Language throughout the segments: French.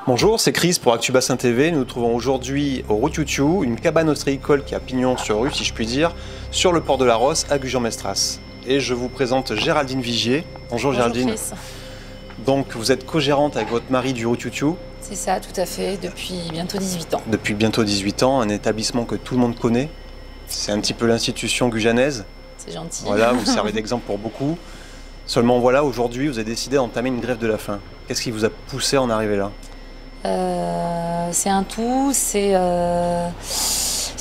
Bonjour, c'est Chris pour Actu Bassin TV. Nous nous trouvons aujourd'hui au Routioutou, une cabane ostréicole qui a pignon sur rue, si je puis dire, sur le port de la Rosse à Gujan-Mestras. Et je vous présente Géraldine Vigier. Bonjour Géraldine. Chris. Donc vous êtes co-gérante avec votre mari du Routioutou. C'est ça, tout à fait, depuis bientôt 18 ans. Depuis bientôt 18 ans, un établissement que tout le monde connaît. C'est un petit peu l'institution gujanaise. C'est gentil. Voilà, vous servez d'exemple pour beaucoup. Seulement voilà, aujourd'hui, vous avez décidé d'entamer une grève de la faim. Qu'est-ce qui vous a poussé à en arriver là ? C'est un tout, c'est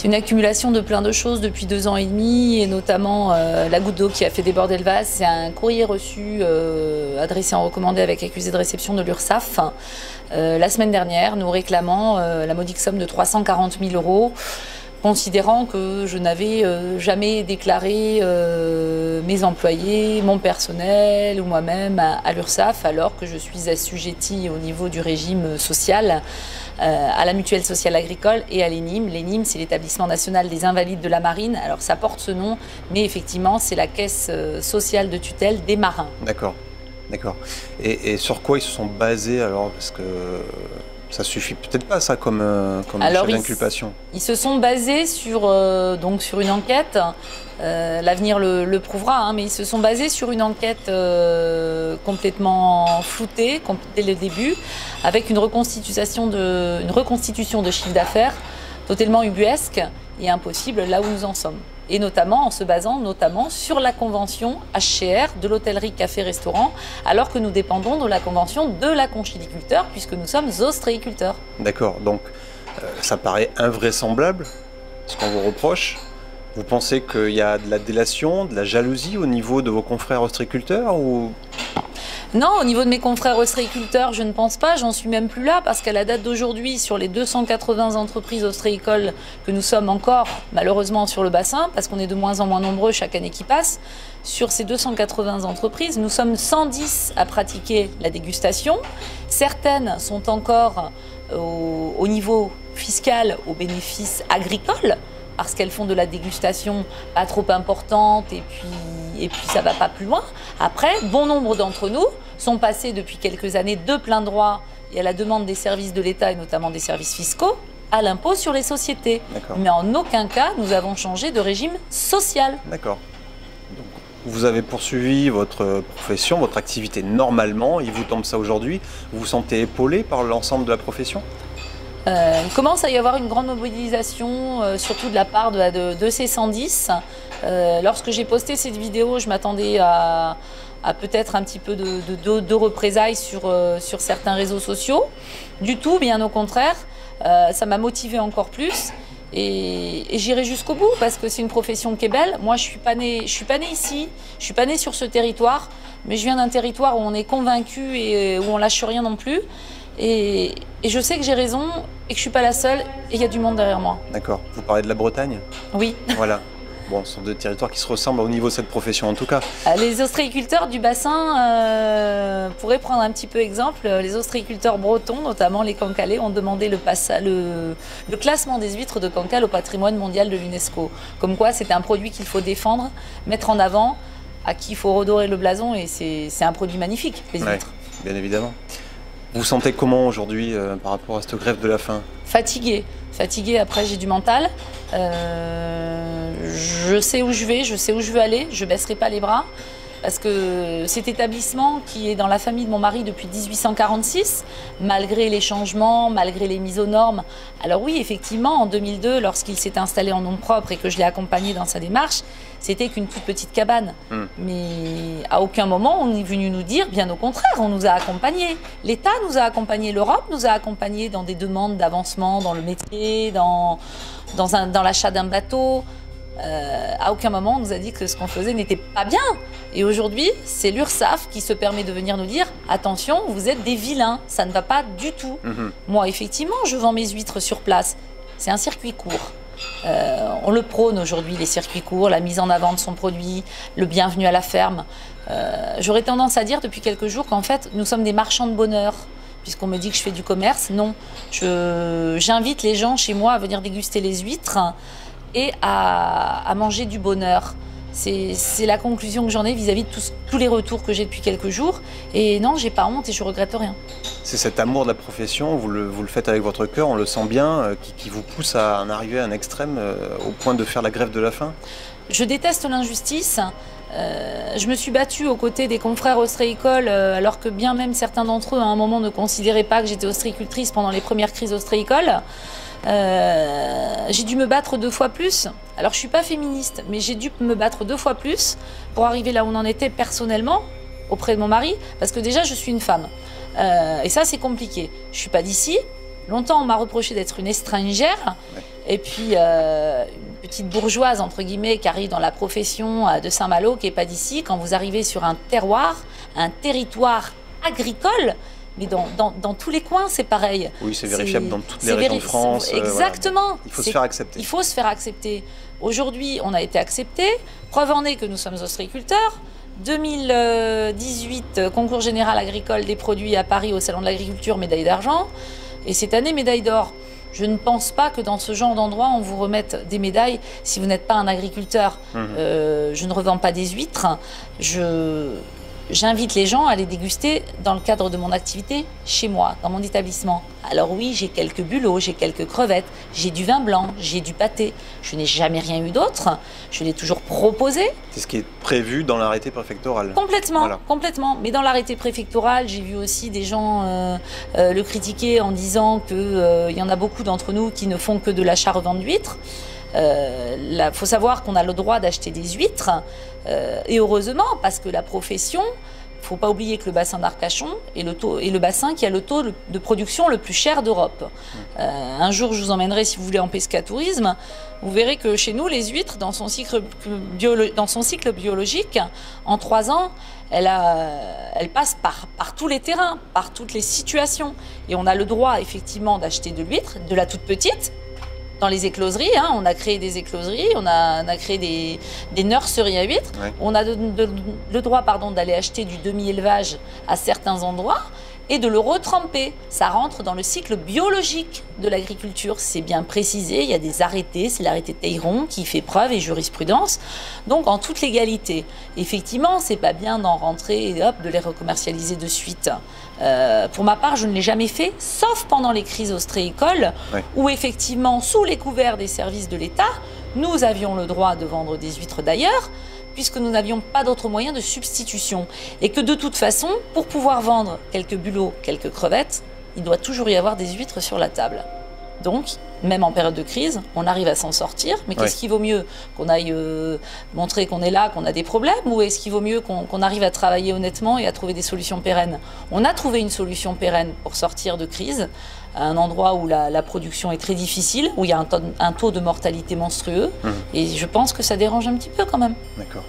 une accumulation de plein de choses depuis 2 ans et demi, et notamment la goutte d'eau qui a fait déborder le vase. C'est un courrier reçu adressé en recommandé avec accusé de réception de l'URSSAF la semaine dernière, nous réclamant la modique somme de 340 000 €, considérant que je n'avais jamais déclaré mes employés, mon personnel ou moi-même à l'URSSAF, alors que je suis assujettie au niveau du régime social à la mutuelle sociale agricole et à l'ENIM. L'ENIM, c'est l'établissement national des invalides de la marine. Alors ça porte ce nom, mais effectivement, c'est la caisse sociale de tutelle des marins. D'accord, d'accord. Et sur quoi ils se sont basés alors ? Parce que ça suffit peut-être pas ça comme chef d'inculpation. Ils se sont basés sur une enquête, l'avenir le prouvera, hein, mais ils se sont basés sur une enquête complètement floutée dès le début, avec une reconstitution de chiffre d'affaires totalement ubuesque et impossible là où nous en sommes. Et notamment en se basant sur la convention HCR de l'hôtellerie café-restaurant, alors que nous dépendons de la convention de la conchyliculteur, puisque nous sommes ostréiculteurs. D'accord, donc ça paraît invraisemblable, ce qu'on vous reproche. Vous pensez qu'il y a de la délation, de la jalousie au niveau de vos confrères ostréiculteurs ou... Non, au niveau de mes confrères ostréiculteurs, je ne pense pas, j'en suis même plus là, parce qu'à la date d'aujourd'hui, sur les 280 entreprises ostréicoles que nous sommes encore, malheureusement, sur le bassin, parce qu'on est de moins en moins nombreux chaque année qui passe, sur ces 280 entreprises, nous sommes 110 à pratiquer la dégustation. Certaines sont encore au niveau fiscal, aux bénéfices agricoles, parce qu'elles font de la dégustation pas trop importante et puis ça va pas plus loin. Après, bon nombre d'entre nous sont passés depuis quelques années de plein droit et à la demande des services de l'État et notamment des services fiscaux à l'impôt sur les sociétés. Mais en aucun cas, nous avons changé de régime social. D'accord. Donc, vous avez poursuivi votre profession, votre activité normalement, il vous tombe ça aujourd'hui. Vous vous sentez épaulé par l'ensemble de la profession ? Il commence à y avoir une grande mobilisation, surtout de la part de ces 110. Lorsque j'ai posté cette vidéo, je m'attendais à peut-être un petit peu de représailles sur certains réseaux sociaux. Du tout, bien au contraire, ça m'a motivée encore plus. Et j'irai jusqu'au bout parce que c'est une profession qui est belle. Moi, je suis pas née ici, je suis pas née sur ce territoire, mais je viens d'un territoire où on est convaincu et où on lâche rien non plus. Et je sais que j'ai raison et que je suis pas la seule et il y a du monde derrière moi. D'accord. Vous parlez de la Bretagne ? Oui. Voilà. Bon, ce sont 2 territoires qui se ressemblent au niveau de cette profession en tout cas. Les ostréiculteurs du bassin pourraient prendre un petit peu exemple. Les ostréiculteurs bretons, notamment les Cancalais, ont demandé le classement des huîtres de Cancale au patrimoine mondial de l'UNESCO. Comme quoi, c'est un produit qu'il faut défendre, mettre en avant, à qui il faut redorer le blason et c'est un produit magnifique, les huîtres. Bien évidemment. Vous vous sentez comment aujourd'hui par rapport à cette grève de la faim ? Fatiguée. Fatiguée, après j'ai du mental. Je sais où je vais, je sais où je veux aller, je ne baisserai pas les bras. Parce que cet établissement qui est dans la famille de mon mari depuis 1846, malgré les changements, malgré les mises aux normes, alors oui, effectivement, en 2002, lorsqu'il s'est installé en nom propre et que je l'ai accompagné dans sa démarche, c'était qu'une toute petite cabane. Mais à aucun moment on est venu nous dire, bien au contraire, on nous a accompagnés. L'État nous a accompagnés, l'Europe nous a accompagnés dans des demandes d'avancement dans le métier, dans l'achat d'un bateau. À aucun moment on nous a dit que ce qu'on faisait n'était pas bien. Et aujourd'hui, c'est l'URSSAF qui se permet de venir nous dire « Attention, vous êtes des vilains, ça ne va pas du tout. Moi, effectivement, je vends mes huîtres sur place. C'est un circuit court. On le prône aujourd'hui, les circuits courts, la mise en avant de son produit, le bienvenu à la ferme. J'aurais tendance à dire depuis quelques jours qu'en fait, nous sommes des marchands de bonheur. Puisqu'on me dit que je fais du commerce, non. J'invite les gens chez moi à venir déguster les huîtres et à manger du bonheur. C'est la conclusion que j'en ai vis-à-vis de tous les retours que j'ai depuis quelques jours. Et non, j'ai pas honte et je regrette rien. C'est cet amour de la profession, vous le faites avec votre cœur, on le sent bien, qui vous pousse à en arriver à un extrême au point de faire la grève de la faim? Je déteste l'injustice. Je me suis battue aux côtés des confrères ostréicoles, alors que bien même certains d'entre eux, à un moment, ne considéraient pas que j'étais ostréicultrice pendant les premières crises ostréicoles. J'ai dû me battre 2 fois plus. Alors je ne suis pas féministe, mais j'ai dû me battre 2 fois plus pour arriver là où on en était personnellement, auprès de mon mari, parce que déjà je suis une femme. Et ça c'est compliqué. Je ne suis pas d'ici. Longtemps on m'a reproché d'être une étrangère. Et puis une petite bourgeoise, entre guillemets, qui arrive dans la profession de Saint-Malo, qui n'est pas d'ici. Quand vous arrivez sur un terroir, un territoire agricole, mais dans tous les coins, c'est pareil. Oui, c'est vérifiable dans toutes les régions de France. Exactement. Voilà. Il faut se faire accepter. Il faut se faire accepter. Aujourd'hui, on a été accepté. Preuve en est que nous sommes ostréiculteurs. 2018, concours général agricole des produits à Paris au Salon de l'Agriculture, médaille d'argent. Et cette année, médaille d'or. Je ne pense pas que dans ce genre d'endroit, on vous remette des médailles si vous n'êtes pas un agriculteur. Je ne revends pas des huîtres. J'invite les gens à les déguster dans le cadre de mon activité chez moi, dans mon établissement. Alors oui, j'ai quelques bulots, j'ai quelques crevettes, j'ai du vin blanc, j'ai du pâté. Je n'ai jamais rien eu d'autre. Je l'ai toujours proposé. C'est ce qui est prévu dans l'arrêté préfectoral. Complètement, voilà. Complètement. Mais dans l'arrêté préfectoral, j'ai vu aussi des gens le critiquer en disant qu'il y en a beaucoup d'entre nous qui ne font que de l'achat-revente d'huîtres. Il faut savoir qu'on a le droit d'acheter des huîtres, et heureusement, parce que la profession, il ne faut pas oublier que le bassin d'Arcachon est le bassin qui a le taux de production le plus cher d'Europe. Un jour, je vous emmènerai, si vous voulez, en pescatourisme. Vous verrez que chez nous, les huîtres, dans son cycle biologique, en 3 ans, elle passe par tous les terrains, par toutes les situations. Et on a le droit, effectivement, d'acheter de l'huître, de la toute petite, dans les écloseries, on a créé des écloseries, on a créé des nurseries à huîtres. Ouais. On a le droit d'aller acheter du demi-élevage à certains endroits et de le retremper. Ça rentre dans le cycle biologique de l'agriculture. C'est bien précisé, il y a des arrêtés, c'est l'arrêté Teyron qui fait preuve et jurisprudence. Donc en toute légalité. Effectivement, c'est pas bien d'en rentrer et hop, de les recommercialiser de suite. Pour ma part, je ne l'ai jamais fait, sauf pendant les crises ostréicoles, ouais, où effectivement, sous les couverts des services de l'État, nous avions le droit de vendre des huîtres d'ailleurs, puisque nous n'avions pas d'autre moyen de substitution. Et que de toute façon, pour pouvoir vendre quelques bulots, quelques crevettes, il doit toujours y avoir des huîtres sur la table. Donc, même en période de crise, on arrive à s'en sortir. Mais qu'est-ce qui vaut mieux? Qu'on aille montrer qu'on est là, qu'on a des problèmes? Ou est-ce qu'il vaut mieux qu'on arrive à travailler honnêtement et à trouver des solutions pérennes? On a trouvé une solution pérenne pour sortir de crise, à un endroit où la production est très difficile, où il y a un taux de mortalité monstrueux. Et je pense que ça dérange un petit peu quand même. D'accord.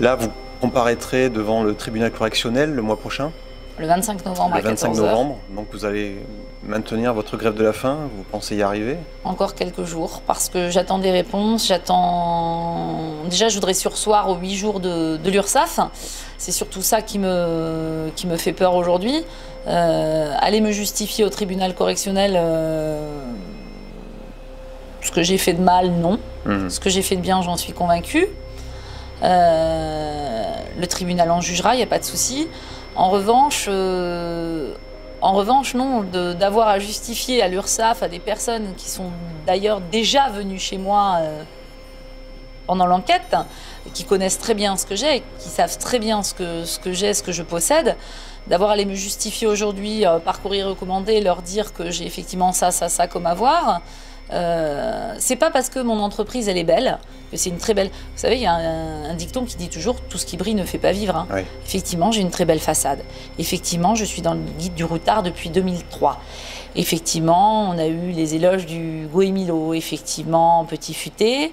Là, vous comparaîtrez devant le tribunal correctionnel le mois prochain? Le 25 novembre à 14h. Le 25 novembre, donc vous allez maintenir votre grève de la faim, vous pensez y arriver? Encore quelques jours, parce que j'attends des réponses, Déjà, je voudrais surseoir aux 8 jours de l'URSSAF. C'est surtout ça qui me fait peur aujourd'hui. Aller me justifier au tribunal correctionnel, ce que j'ai fait de mal, non. Ce que j'ai fait de bien, j'en suis convaincue. Le tribunal en jugera, il n'y a pas de souci. En revanche, non, d'avoir à justifier à l'URSSAF, à des personnes qui sont d'ailleurs déjà venues chez moi pendant l'enquête, qui connaissent très bien ce que j'ai, qui savent très bien ce que j'ai, ce que je possède, d'avoir à aller me justifier aujourd'hui par courrier recommandé, leur dire que j'ai effectivement ça comme avoir. C'est pas parce que mon entreprise elle est belle que c'est une très belle. Vous savez, il y a un dicton qui dit toujours tout ce qui brille ne fait pas vivre. Oui. Effectivement, j'ai une très belle façade. Effectivement, je suis dans le guide du routard depuis 2003. Effectivement, on a eu les éloges du Goemilo. Effectivement, Petit Futé.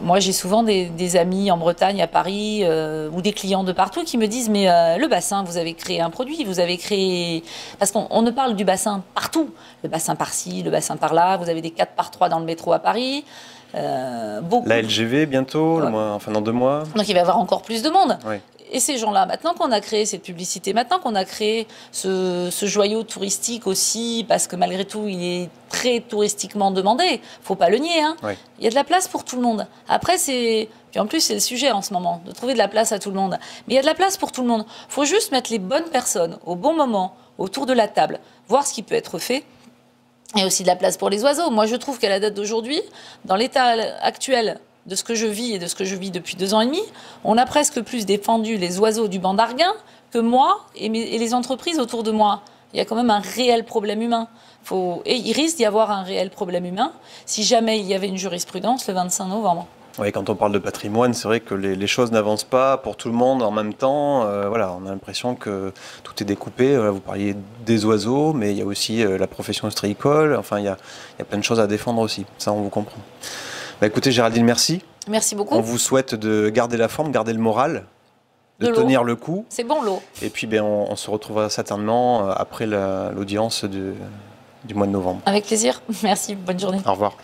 Moi, j'ai souvent des amis en Bretagne, à Paris, ou des clients de partout qui me disent mais le bassin, vous avez créé un produit, vous avez créé... Parce qu'on ne parle du bassin partout. Le bassin par-ci, le bassin par-là. Vous avez des 4x3 dans le métro à Paris. La LGV bientôt, enfin dans 2 mois. Donc il va y avoir encore plus de monde. Oui. Et ces gens-là, maintenant qu'on a créé cette publicité, maintenant qu'on a créé ce joyau touristique aussi, parce que malgré tout, il est très touristiquement demandé, faut pas le nier, hein. Oui. Il y a de la place pour tout le monde. Après, puis en plus, c'est le sujet en ce moment, de trouver de la place à tout le monde. Mais il y a de la place pour tout le monde. Il faut juste mettre les bonnes personnes au bon moment, autour de la table, voir ce qui peut être fait. Il y a aussi de la place pour les oiseaux. Moi, je trouve qu'à la date d'aujourd'hui, dans l'état actuel de ce que je vis et de ce que je vis depuis 2 ans et demi, on a presque plus défendu les oiseaux du banc d'Arguin que moi et les entreprises autour de moi. Il y a quand même un réel problème humain. Et il risque d'y avoir un réel problème humain si jamais il y avait une jurisprudence le 25 novembre. Oui, quand on parle de patrimoine, c'est vrai que les choses n'avancent pas pour tout le monde en même temps. Voilà, on a l'impression que tout est découpé. Vous parliez des oiseaux, mais il y a aussi la profession ostréicole. Enfin, il y a plein de choses à défendre aussi. Ça, on vous comprend. Bah, écoutez, Géraldine, merci. Merci beaucoup. On vous souhaite de garder la forme, garder le moral, de tenir le coup. C'est bon, l'eau. Et puis, on se retrouvera certainement après l'audience du mois de novembre. Avec plaisir. Merci. Bonne journée. Au revoir.